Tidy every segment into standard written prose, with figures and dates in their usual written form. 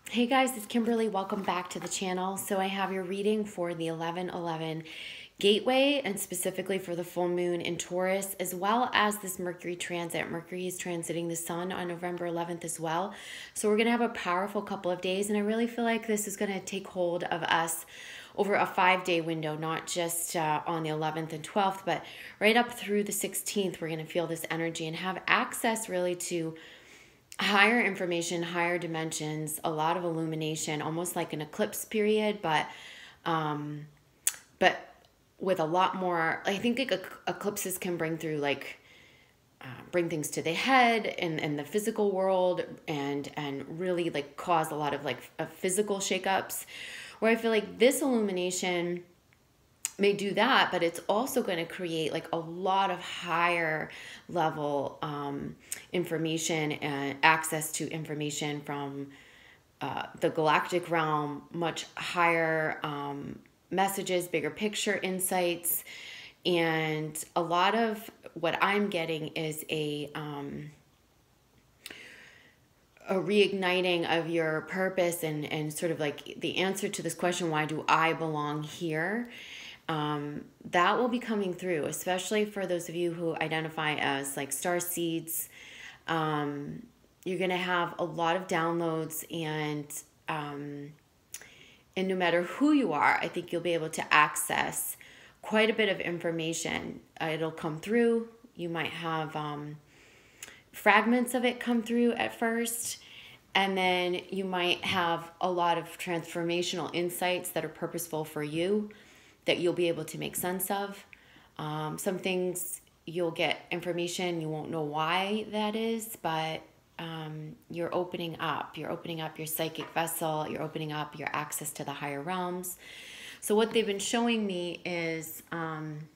Hey guys, it's Kimberly. Welcome back to the channel. So I have your reading for the 11/11 gateway and specifically for the full moon in Taurus, as well as this Mercury transit. Mercury is transiting the sun on November 11th as well. So we're going to have a powerful couple of days, and I really feel like this is going to take hold of us over a 5-day window, not just on the 11th and 12th, but right up through the 16th. We're going to feel this energy and have access really to higher information, higher dimensions, a lot of illumination, almost like an eclipse period, but with a lot more. I think like eclipses can bring through bring things to the head and the physical world, and really like cause a lot of physical shakeups. Where I feel like this illumination may do that, but it's also going to create like a lot of higher level information and access to information from the galactic realm, much higher messages, bigger picture insights. And a lot of what I'm getting is a reigniting of your purpose and sort of like the answer to this question, why do I belong here? That will be coming through, especially for those of you who identify as like star seeds. You're going to have a lot of downloads, and no matter who you are, I think you'll be able to access quite a bit of information. It'll come through. You might have fragments of it come through at first, and then you might have a lot of transformational insights that are purposeful for you, that you'll be able to make sense of. Some things you'll get information, you won't know why that is, but you're opening up. You're opening up your psychic vessel. You're opening up your access to the higher realms. So what they've been showing me is, and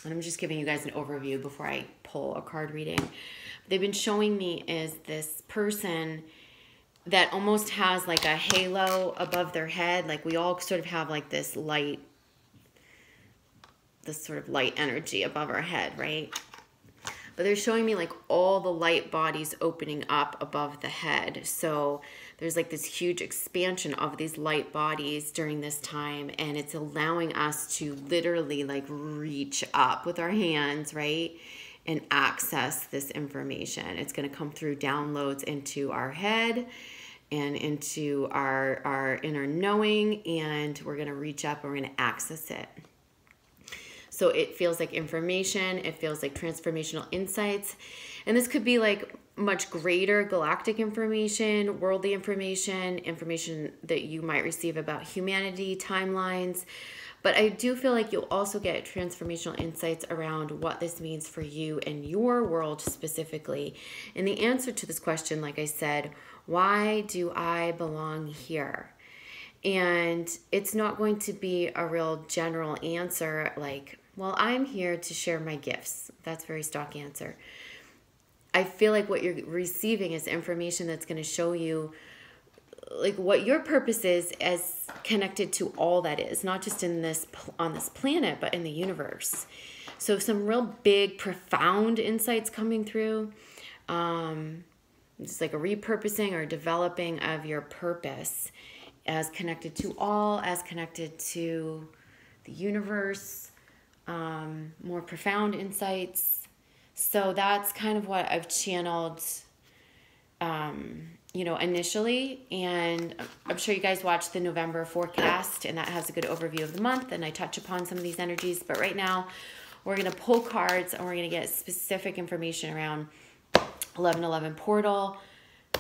I'm just giving you guys an overview before I pull a card reading. They've been showing me is this person that almost has like a halo above their head. Like we all sort of have like this light, this sort of light energy above our head, right? But they're showing me like all the light bodies opening up above the head. So there's like this huge expansion of these light bodies during this time, and it's allowing us to literally like reach up with our hands, right? And access this information. It's going to come through downloads into our head and into our inner knowing, and we're going to reach up and we're going to access it. So it feels like information, it feels like transformational insights, and this could be like much greater galactic information, worldly information, information that you might receive about humanity, timelines. But I do feel like you'll also get transformational insights around what this means for you and your world specifically. And the answer to this question, like I said, why do I belong here? And it's not going to be a real general answer like, well, I'm here to share my gifts. That's a very stock answer. I feel like what you're receiving is information that's going to show you like what your purpose is as connected to all that is, not just in this on this planet, but in the universe. So some real big, profound insights coming through. It's like a repurposing or developing of your purpose as connected to all, as connected to the universe, more profound insights. So that's kind of what I've channeled, initially. And I'm sure you guys watched the November forecast, and that has a good overview of the month, and I touch upon some of these energies. But right now, we're going to pull cards, and we're going to get specific information around 11/11 portal,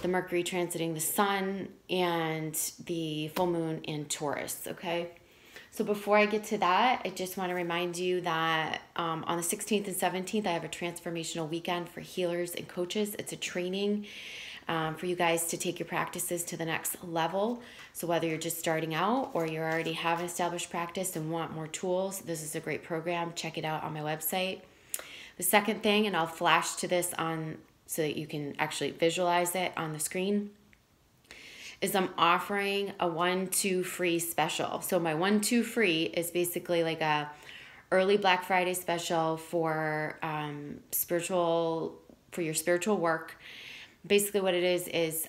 the Mercury transiting the sun, and the full moon in Taurus, okay? So before I get to that, I just want to remind you that on the 16th and 17th, I have a transformational weekend for healers and coaches. It's a training for you guys to take your practices to the next level. So whether you're just starting out or you already have an established practice and want more tools, this is a great program. Check it out on my website. The second thing, and I'll flash to this on so that you can actually visualize it on the screen, is I'm offering a 1-2 free special. So my 1-2 free is basically like a early Black Friday special for your spiritual work. Basically what it is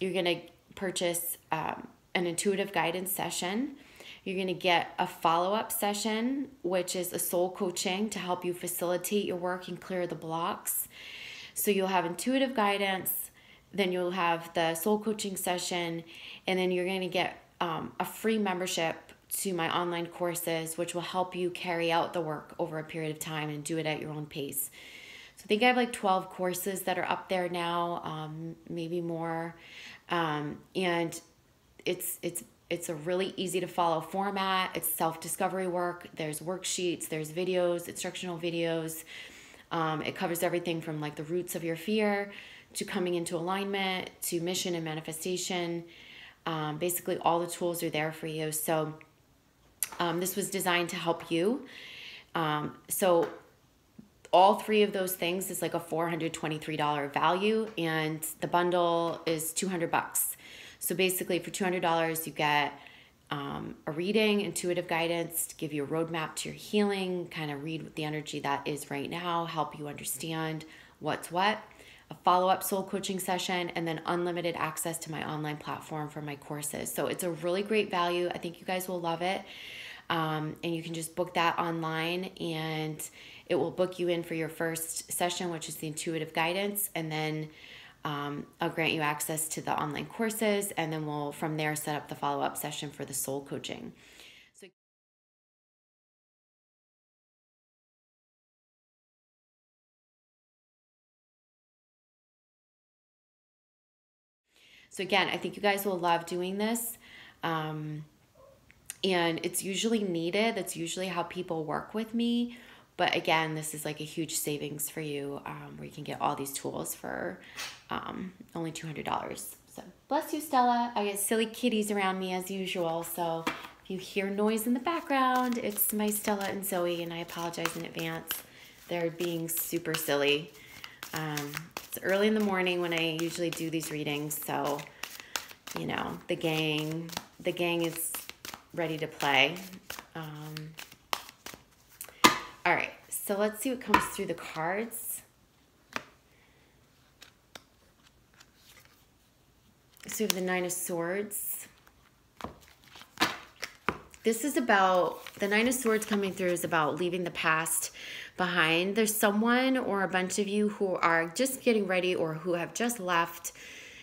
you're going to purchase an intuitive guidance session. You're going to get a follow-up session, which is a soul coaching to help you facilitate your work and clear the blocks. So you'll have intuitive guidance, then you'll have the soul coaching session, and then you're going to get a free membership to my online courses, which will help you carry out the work over a period of time and do it at your own pace. So I think I have like 12 courses that are up there now, maybe more. And it's a really easy to follow format. It's self-discovery work. There's worksheets, there's videos, instructional videos. It covers everything from like the roots of your fear to coming into alignment to mission and manifestation. Basically all the tools are there for you. So this was designed to help you. So all three of those things is like a $423 value, and the bundle is $200. So basically for $200, you get a reading, intuitive guidance, to give you a roadmap to your healing, kind of read what the energy that is right now, help you understand what's what, a follow-up soul coaching session, and then unlimited access to my online platform for my courses. So it's a really great value. I think you guys will love it. And you can just book that online, and it will book you in for your first session, which is the intuitive guidance. And then I'll grant you access to the online courses, and then we'll from there set up the follow-up session for the soul coaching. So again, I think you guys will love doing this. And it's usually needed. That's usually how people work with me. But again, this is like a huge savings for you, where you can get all these tools for only $200. So bless you, Stella. I get silly kitties around me as usual. So if you hear noise in the background, it's my Stella and Zoe, and I apologize in advance. They're being super silly. It's early in the morning when I usually do these readings, so you know, the gang is ready to play. All right, so let's see what comes through the cards. So we have the Nine of Swords. This is about, the Nine of Swords coming through is about leaving the past behind. There's someone or a bunch of you who are just getting ready or who have just left,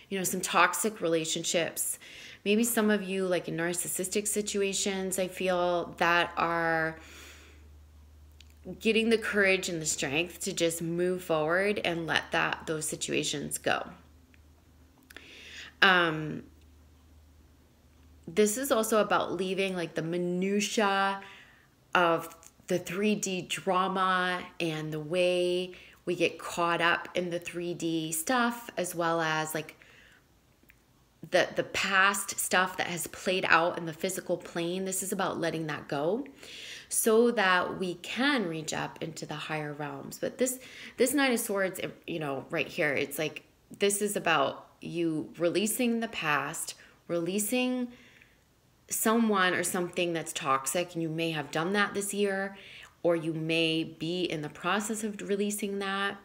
you know, some toxic relationships. Maybe some of you like in narcissistic situations, I feel, that are getting the courage and the strength to just move forward and let those situations go. This is also about leaving like the minutia of the 3D drama and the way we get caught up in the 3D stuff, as well as like the past stuff that has played out in the physical plane. This is about letting that go so that we can reach up into the higher realms. But this Nine of Swords, you know, right here, it's like, this is about you releasing the past, releasing someone or something that's toxic, and you may have done that this year, or you may be in the process of releasing that,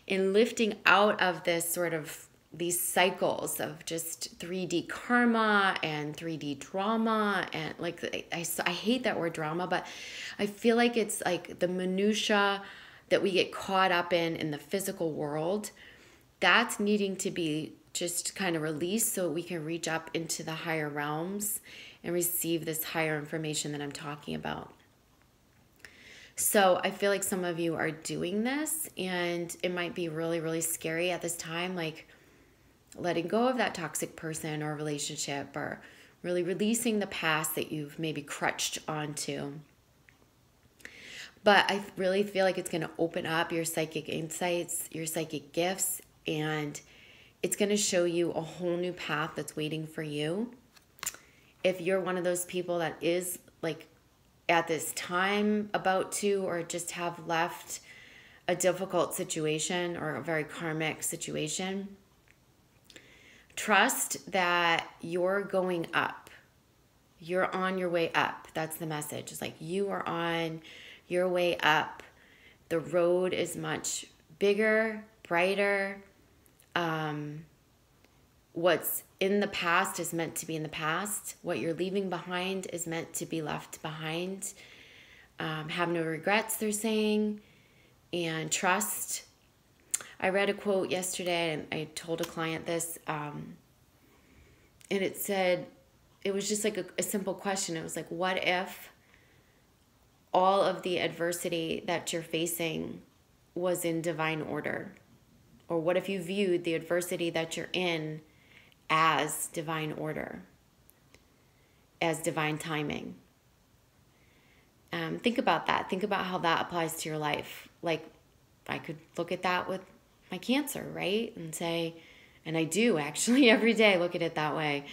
and lifting out of this sort of these cycles of just 3D karma and 3D drama. And like, I hate that word drama, but I feel like it's like the minutia that we get caught up in the physical world, that's needing to be just kind of released so we can reach up into the higher realms and receive this higher information that I'm talking about. So I feel like some of you are doing this, and it might be really, really scary at this time, like letting go of that toxic person or relationship, or really releasing the past that you've maybe crutched onto. But I really feel like it's going to open up your psychic insights, your psychic gifts, and it's going to show you a whole new path that's waiting for you. If you're one of those people that is like at this time about to, or just have left a difficult situation or a very karmic situation, trust that you're going up. You're on your way up. That's the message. It's like you are on your way up. The road is much bigger, brighter. what's in the past is meant to be in the past. What you're leaving behind is meant to be left behind. Have no regrets, they're saying, and trust. I read a quote yesterday, and I told a client this, and it said, it was just like a simple question. It was like, what if all of the adversity that you're facing was in divine order? Or what if you viewed the adversity that you're in as divine order, as divine timing? Think about that. Think about how that applies to your life. Like, I could look at that with my cancer, right? And say, and I do actually every day look at it that way.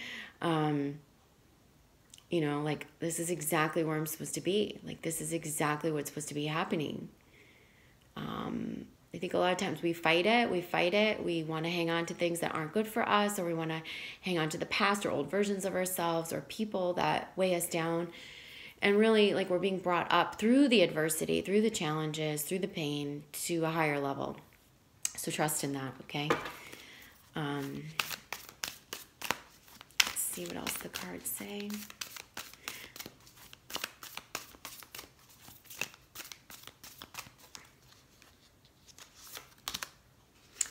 You know, like, this is exactly where I'm supposed to be. Like, this is exactly what's supposed to be happening. I think a lot of times we fight it. We want to hang on to things that aren't good for us, or we want to hang on to the past or old versions of ourselves or people that weigh us down. And really, like, we're being brought up through the adversity, through the challenges, through the pain to a higher level. So trust in that, okay? Let's see what else the cards say.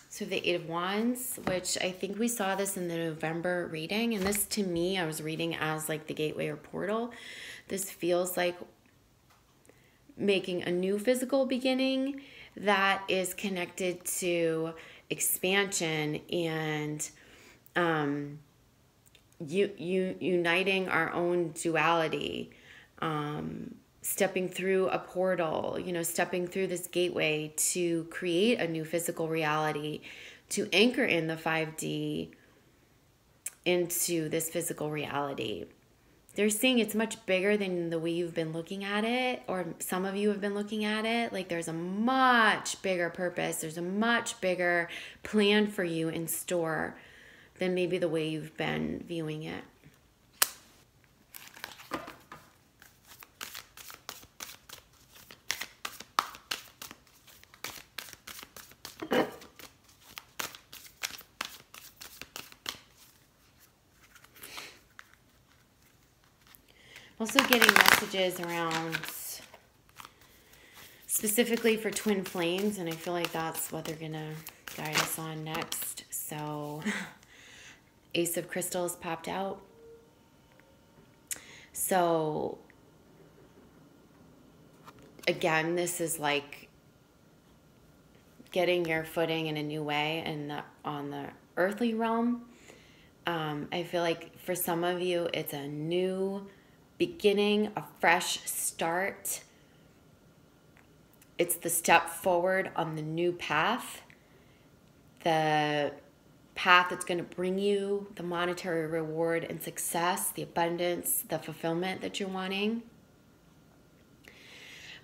So the Eight of Wands, which I think we saw this in the November reading. And this, to me, I was reading as like the gateway or portal. This feels like making a new physical beginning that is connected to expansion and uniting our own duality, stepping through a portal, you know, stepping through this gateway to create a new physical reality, to anchor in the 5D into this physical reality. They're saying it's much bigger than the way you've been looking at it, or some of you have been looking at it. Like, there's a much bigger purpose. There's a much bigger plan for you in store than maybe the way you've been viewing it. Also getting messages around specifically for twin flames, and I feel like that's what they're going to guide us on next. So Ace of Crystals popped out. So again, this is like getting your footing in a new way and on the earthly realm. I feel like for some of you, it's a new beginning, a fresh start. It's the step forward on the new path, the path that's going to bring you the monetary reward and success, the abundance, the fulfillment that you're wanting.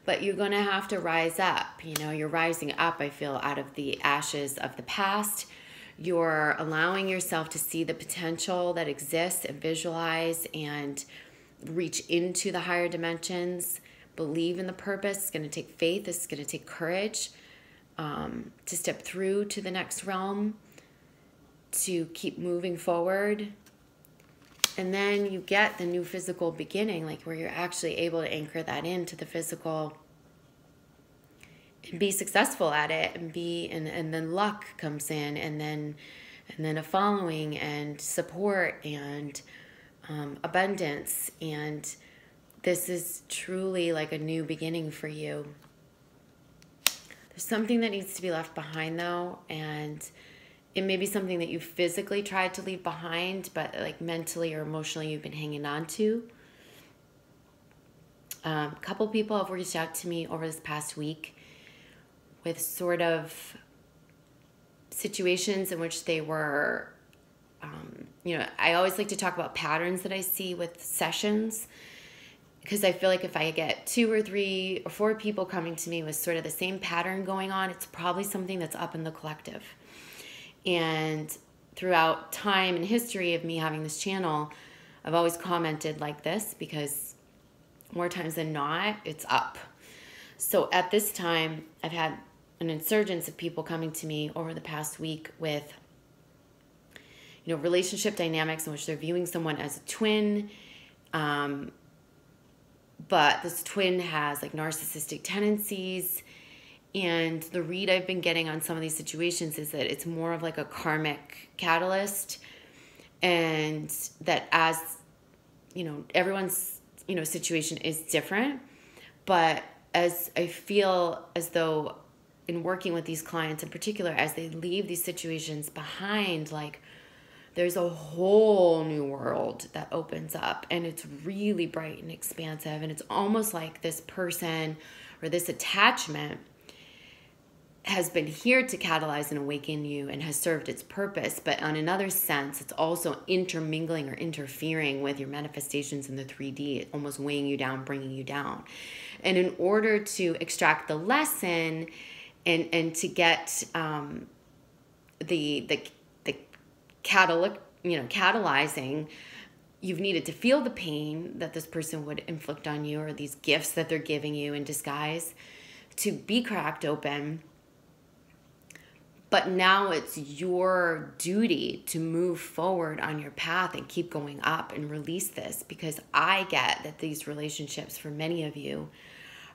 But you're going to have to rise up. You know, you're rising up, I feel, out of the ashes of the past. You're allowing yourself to see the potential that exists and visualize and reach into the higher dimensions, believe in the purpose. It's going to take faith. It's going to take courage to step through to the next realm, to keep moving forward. And then you get the new physical beginning, like where you're actually able to anchor that into the physical and be successful at it, and then luck comes in, and then a following and support and abundance. And this is truly like a new beginning for you. There's something that needs to be left behind though, and it may be something that you physically tried to leave behind, but like mentally or emotionally you've been hanging on to. A couple people have reached out to me over this past week with sort of situations in which they were you know, I always like to talk about patterns that I see with sessions, because I feel like if I get 2 or 3 or 4 people coming to me with sort of the same pattern going on, it's probably something that's up in the collective. And throughout time and history of me having this channel, I've always commented like this, because more times than not, it's up. So at this time, I've had an insurgence of people coming to me over the past week with, relationship dynamics in which they're viewing someone as a twin. But this twin has like narcissistic tendencies. And the read I've been getting on some of these situations is that it's more of like a karmic catalyst. And that as, everyone's, situation is different. But as I feel as though in working with these clients in particular, as they leave these situations behind, like there's a whole new world that opens up, and it's really bright and expansive. And it's almost like this person or this attachment has been here to catalyze and awaken you and has served its purpose. But on another sense, it's also intermingling or interfering with your manifestations in the 3D, almost weighing you down, bringing you down. And in order to extract the lesson and to get the catalyzing, you've needed to feel the pain that this person would inflict on you, or these gifts that they're giving you in disguise, to be cracked open. But now it's your duty to move forward on your path and keep going up and release this, because I get that these relationships for many of you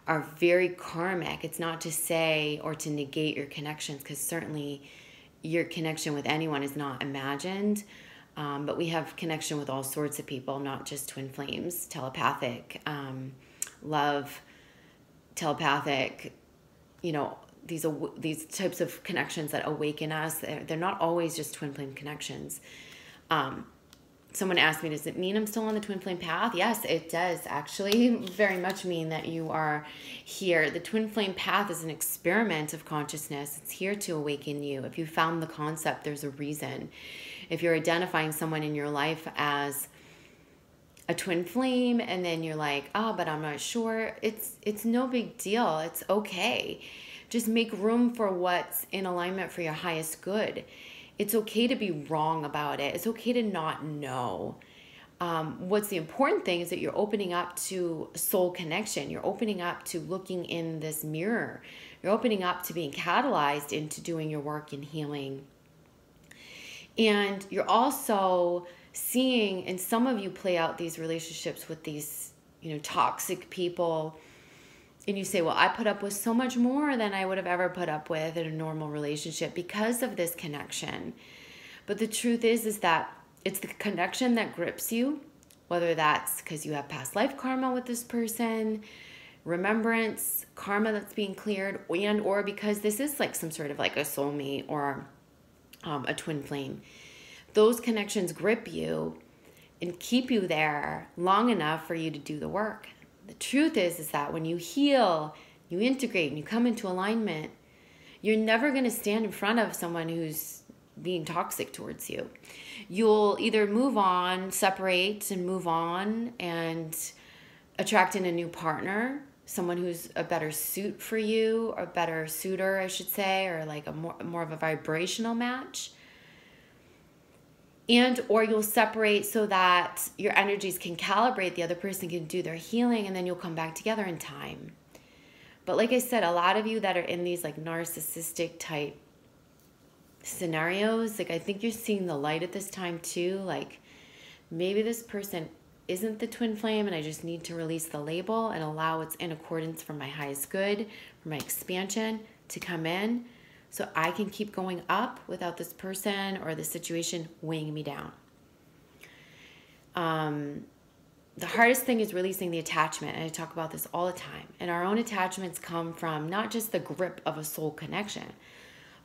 are very karmic. It's not to say or to negate your connections, because certainly your connection with anyone is not imagined. But we have connection with all sorts of people, not just twin flames, telepathic, love, telepathic, these types of connections that awaken us. They're not always just twin flame connections. Someone asked me, does it mean I'm still on the twin flame path? Yes, it does actually very much mean that you are here. The twin flame path is an experiment of consciousness. It's here to awaken you. If you found the concept, there's a reason. If you're identifying someone in your life as a twin flame and then you're like, oh, but I'm not sure, it's no big deal. It's okay. Just make room for what's in alignment for your highest good. It's okay to be wrong about it. It's okay to not know. What's the important thing is that you're opening up to soul connection. You're opening up to looking in this mirror. You're opening up to being catalyzed into doing your work and healing. And you're also seeing, and some of you play out these relationships with these, toxic people. And you say, well, I put up with so much more than I would have ever put up with in a normal relationship because of this connection. But the truth is that it's the connection that grips you, whether that's because you have past life karma with this person, remembrance, karma that's being cleared, and or because this is like some sort of like a soulmate or a twin flame. Those connections grip you and keep you there long enough for you to do the work. The truth is that when you heal, you integrate, and you come into alignment, you're never going to stand in front of someone who's being toxic towards you. You'll either move on, separate and move on and attract in a new partner, someone who's a better suit for you, or a better suitor, I should say, or like a more of a vibrational match. And or you'll separate so that your energies can calibrate, the other person can do their healing, and then you'll come back together in time. But like I said, a lot of you that are in these like narcissistic type scenarios, like I think you're seeing the light at this time too. Like maybe this person isn't the twin flame and I just need to release the label and allow what's in accordance for my highest good, for my expansion to come in, so I can keep going up without this person or the situation weighing me down. The hardest thing is releasing the attachment, and I talk about this all the time. And our own attachments come from not just the grip of a soul connection,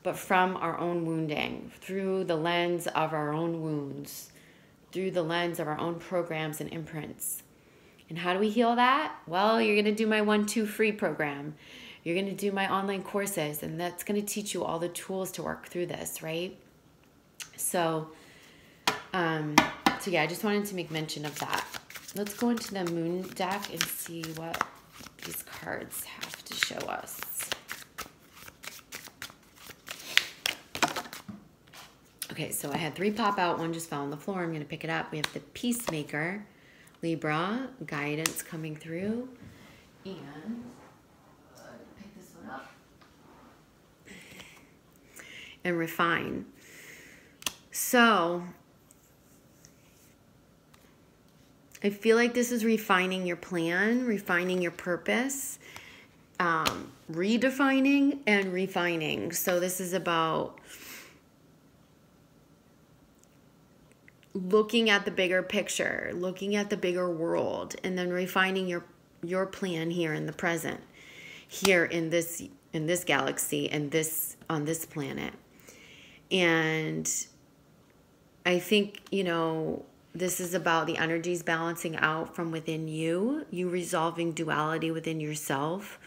but from our own wounding, through the lens of our own wounds, through the lens of our own programs and imprints. And how do we heal that? Well, you're going to do my 1-2 free program. You're going to do my online courses, and that's going to teach you all the tools to work through this, right? So yeah, I just wanted to make mention of that. Let's go into the moon deck and see what these cards have to show us. Okay, so I had 3 pop out. 1 just fell on the floor. I'm going to pick it up. We have the Peacemaker, Libra, guidance coming through. And pick this one up. And Refine. So I feel like this is refining your plan, refining your purpose, redefining and refining. So this is about looking at the bigger picture, looking at the bigger world, and then refining your plan here in the present, here in this galaxy and on this planet. And I think, this is about the energies balancing out from within you resolving duality within yourself,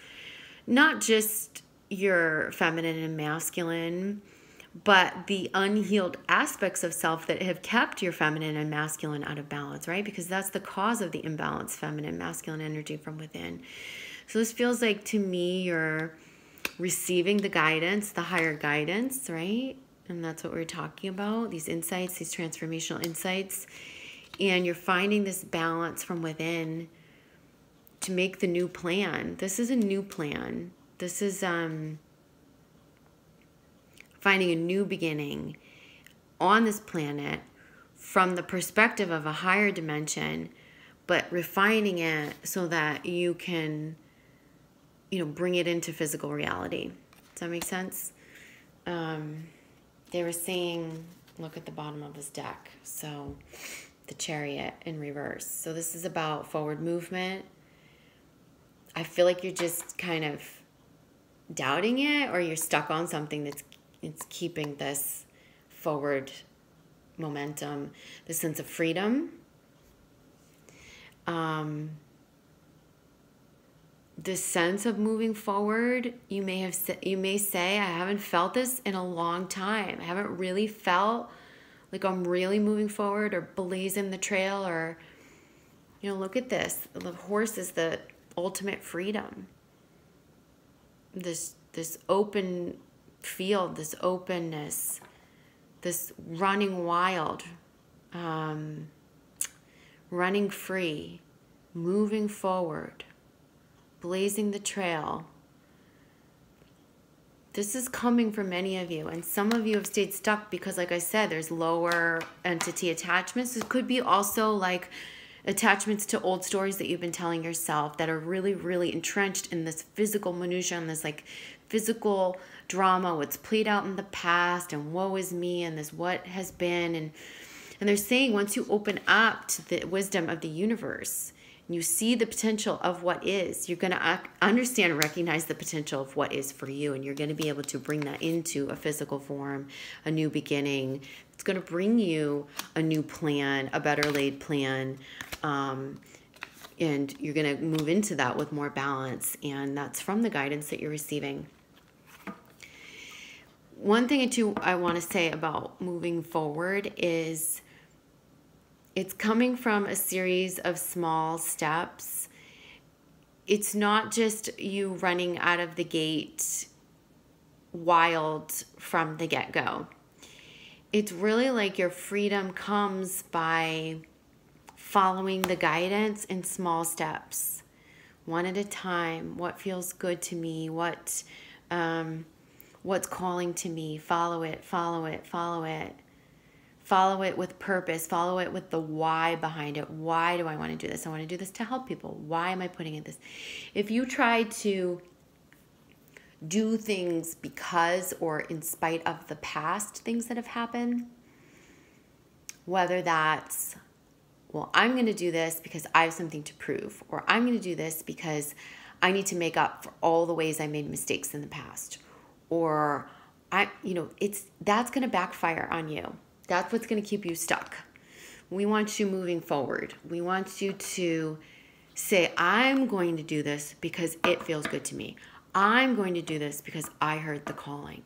not just your feminine and masculine, but the unhealed aspects of self that have kept your feminine and masculine out of balance, right? Because that's the cause of the imbalanced feminine, masculine energy from within. So this feels like, to me, you're receiving the guidance, the higher guidance, right? And that's what we're talking about, these insights, these transformational insights. And you're finding this balance from within to make the new plan. This is a new plan. This is finding a new beginning on this planet from the perspective of a higher dimension, but refining it so that you can, bring it into physical reality. Does that make sense? They were saying, look at the bottom of this deck. So the Chariot in reverse. So this is about forward movement. I feel like you're just kind of doubting it, or you're stuck on something that's keeping this forward momentum, the sense of freedom. This sense of moving forward, you may say, I haven't felt this in a long time. I haven't really felt like I'm really moving forward or blazing the trail, or, look at this. The horse is the ultimate freedom. This open field, this openness, this running wild, running free, moving forward, blazing the trail. This is coming for many of you, and some of you have stayed stuck because, like I said, there's lower entity attachments. This could be also like attachments to old stories that you've been telling yourself that are really, really entrenched in this physical minutia and this like physical drama, what's played out in the past, and woe is me, and this what has been. And they're saying, once you open up to the wisdom of the universe, and you see the potential of what is, you're going to understand and recognize the potential of what is for you, and you're going to be able to bring that into a physical form, a new beginning. It's going to bring you a new plan, a better laid plan, and you're going to move into that with more balance, and that's from the guidance that you're receiving. One thing I want to say about moving forward is it's coming from a series of small steps. It's not just you running out of the gate wild from the get-go. It's really like your freedom comes by following the guidance in small steps, one at a time. What feels good to me? What's calling to me? Follow it, follow it, follow it. Follow it with purpose. Follow it with the why behind it. Why do I want to do this? I want to do this to help people. Why am I putting in this? If you try to do things because or in spite of the past things that have happened, whether that's, well, I'm going to do this because I have something to prove, or I'm going to do this because I need to make up for all the ways I made mistakes in the past, or that's going to backfire on you. That's what's going to keep you stuck. We want you moving forward. We want you to say, I'm going to do this because it feels good to me. I'm going to do this because I heard the calling.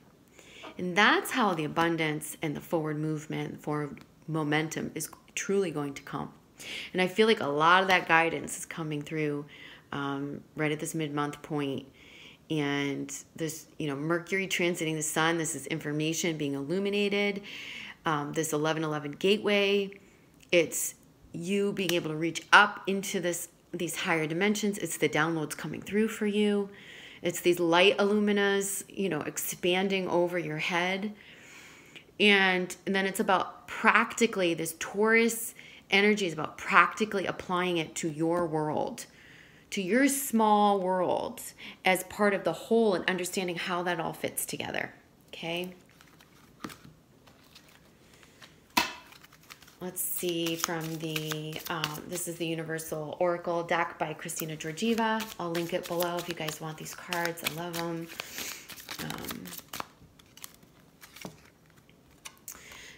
And that's how the abundance and the forward movement, forward momentum is truly going to come. And I feel like a lot of that guidance is coming through right at this mid-month point. And this, Mercury transiting the sun, this is information being illuminated. This 1111 gateway, it's you being able to reach up into these higher dimensions. It's the downloads coming through for you. It's these light illuminas, expanding over your head. And then it's about practically this Taurus energy is about practically applying it to your world, to your small world as part of the whole, and understanding how that all fits together. Okay. Let's see from the, this is the Universal Oracle deck by Christina Georgieva. I'll link it below if you guys want these cards. I love them.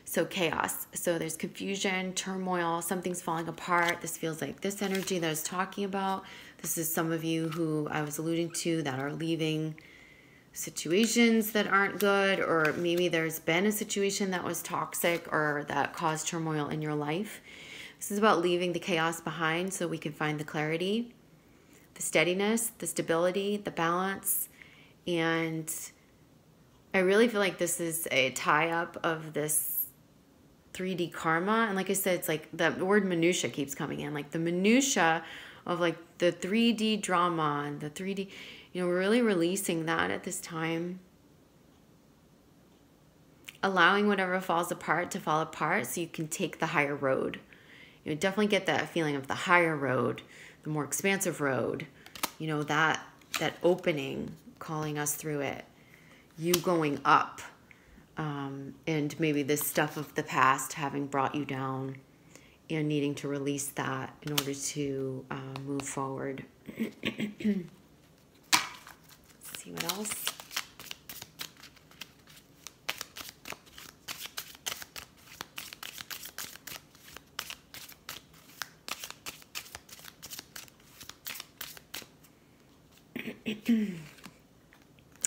So chaos. So there's confusion, turmoil, something's falling apart. This feels like this energy that I was talking about. This is some of you who I was alluding to that are leaving situations that aren't good, or maybe there's been a situation that was toxic or that caused turmoil in your life. This is about leaving the chaos behind so we can find the clarity, the steadiness, the stability, the balance. And I really feel like this is a tie-up of this 3D karma. And like I said, it's like the word minutia keeps coming in, like the minutia of like the 3D drama and the 3D, you know, we're really releasing that at this time. Allowing whatever falls apart to fall apart so you can take the higher road. You know, definitely get that feeling of the higher road, the more expansive road, you know, that opening calling us through it. You going up. And maybe this stuff of the past having brought you down and needing to release that in order to move forward. Let's see what else.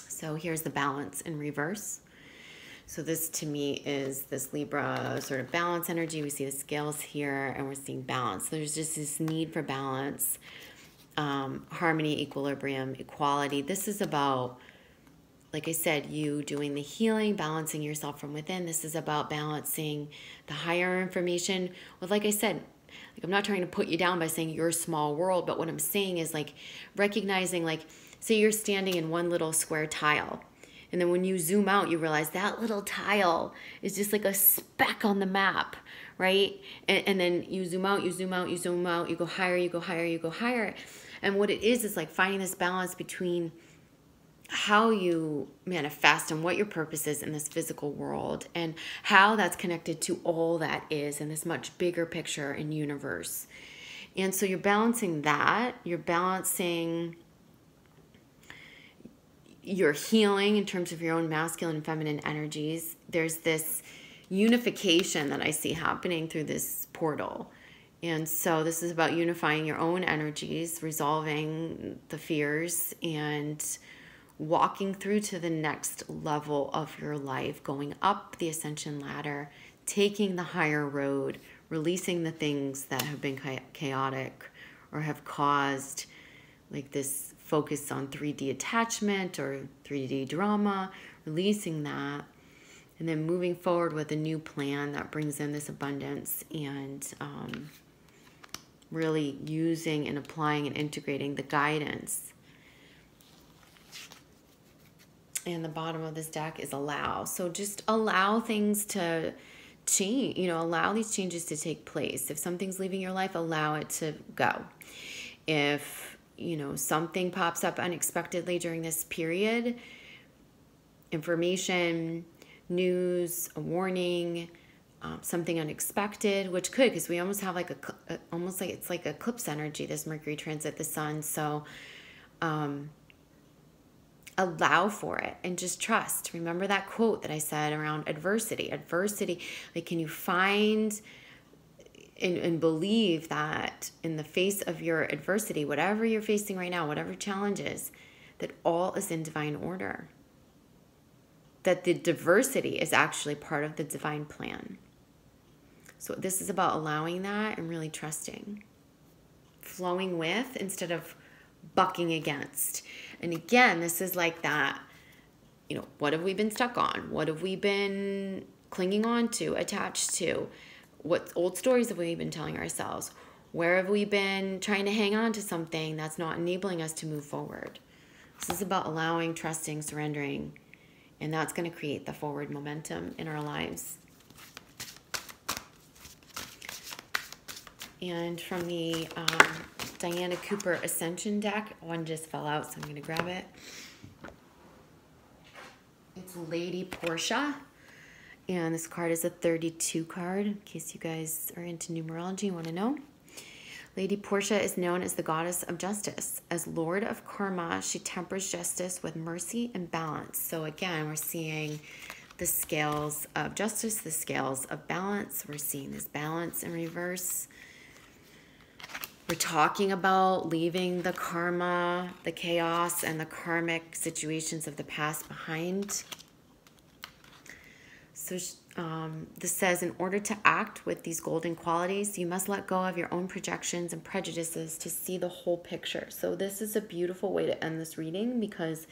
So here's the balance in reverse. So this to me is this Libra sort of balance energy. We see the scales here and we're seeing balance. There's just this need for balance, harmony, equilibrium, equality. This is about, like I said, you doing the healing, balancing yourself from within. This is about balancing the higher information with, like I said, like I'm not trying to put you down by saying you're a small world, but what I'm saying is like recognizing, like, say you're standing in one little square tile. And then when you zoom out, you realize that little tile is just like a speck on the map, right? And then you zoom out, you zoom out, you zoom out, you go higher, you go higher, you go higher. And what it is like finding this balance between how you manifest and what your purpose is in this physical world and how that's connected to all that is in this much bigger picture and universe. And so you're balancing that. You're balancing your healing in terms of your own masculine and feminine energies. There's this unification that I see happening through this portal. And so this is about unifying your own energies, resolving the fears, and walking through to the next level of your life, going up the ascension ladder, taking the higher road, releasing the things that have been chaotic or have caused like this focus on 3D attachment or 3D drama, releasing that, and then moving forward with a new plan that brings in this abundance and really using and applying and integrating the guidance. And the bottom of this deck is allow. So just allow things to change, you know, allow these changes to take place. If something's leaving your life, allow it to go. If you know, something pops up unexpectedly during this period, information, news, a warning, something unexpected, which could, because we almost have like almost like it's like eclipse energy, this Mercury transit the sun. So allow for it and just trust. Remember that quote that I said around adversity, like, can you find and believe that in the face of your adversity, whatever you're facing right now, whatever challenges, that all is in divine order. That the diversity is actually part of the divine plan. So this is about allowing that and really trusting. Flowing with instead of bucking against. And again, this is like that, you know, what have we been stuck on? What have we been clinging on to, attached to? What old stories have we been telling ourselves? Where have we been trying to hang on to something that's not enabling us to move forward? This is about allowing, trusting, surrendering, and that's going to create the forward momentum in our lives. And from the Diana Cooper Ascension deck, one just fell out, so I'm going to grab it. It's Lady Portia. And this card is a 32 card, in case you guys are into numerology and want to know. Lady Portia is known as the goddess of justice. As Lord of Karma, she tempers justice with mercy and balance. So again, we're seeing the scales of justice, the scales of balance. We're seeing this balance in reverse. We're talking about leaving the karma, the chaos, and the karmic situations of the past behind. So this says, in order to act with these golden qualities, you must let go of your own projections and prejudices to see the whole picture. So this is a beautiful way to end this reading, because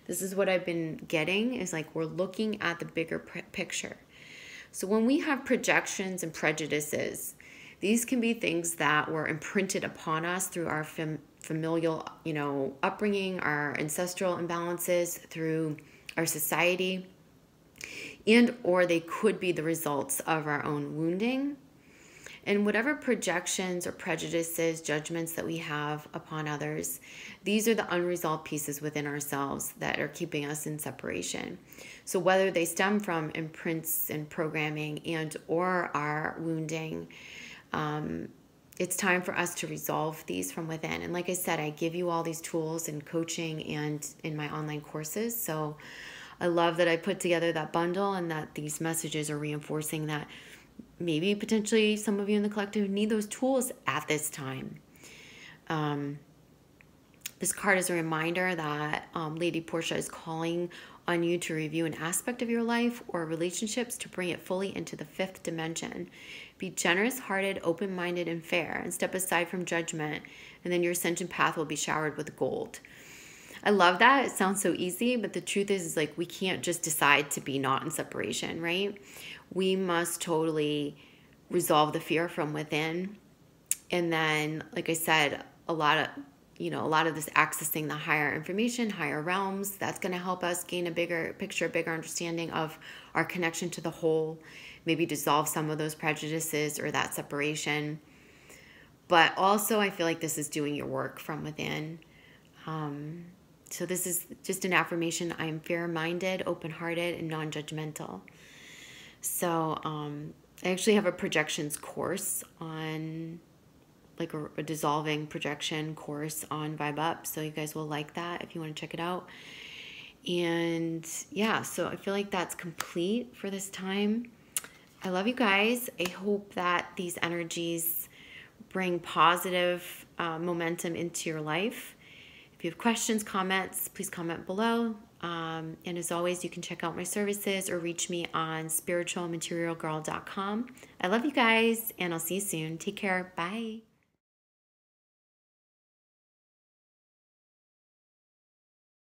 this is what I've been getting, is like we're looking at the bigger picture. So when we have projections and prejudices, these can be things that were imprinted upon us through our familial, upbringing, our ancestral imbalances, through our society, and or they could be the results of our own wounding. And whatever projections or prejudices, judgments that we have upon others, these are the unresolved pieces within ourselves that are keeping us in separation. So whether they stem from imprints and programming and or our wounding, it's time for us to resolve these from within. And like I said, I give you all these tools in coaching and in my online courses. So I love that I put together that bundle, and that these messages are reinforcing that maybe potentially some of you in the collective need those tools at this time. This card is a reminder that Lady Portia is calling on you to review an aspect of your life or relationships to bring it fully into the 5th dimension. Be generous-hearted, open-minded, and fair, and step aside from judgment, and then your ascension path will be showered with gold. I love that. It sounds so easy, but the truth is like we can't just decide to be not in separation, right? We must totally resolve the fear from within. And then, like I said, a lot of this accessing the higher information, higher realms, that's going to help us gain a bigger picture, bigger understanding of our connection to the whole, maybe dissolve some of those prejudices or that separation. But also, I feel like this is doing your work from within. So this is just an affirmation. I am fair-minded, open-hearted, and non-judgmental. So I actually have a projections course on, like a dissolving projection course on Vibe Up. So you guys will like that if you want to check it out. And yeah, so I feel like that's complete for this time. I love you guys. I hope that these energies bring positive momentum into your life. If you have questions, comments, please comment below. And as always, you can check out my services or reach me on spiritualmaterialgirl.com. I love you guys, and I'll see you soon. Take care. Bye.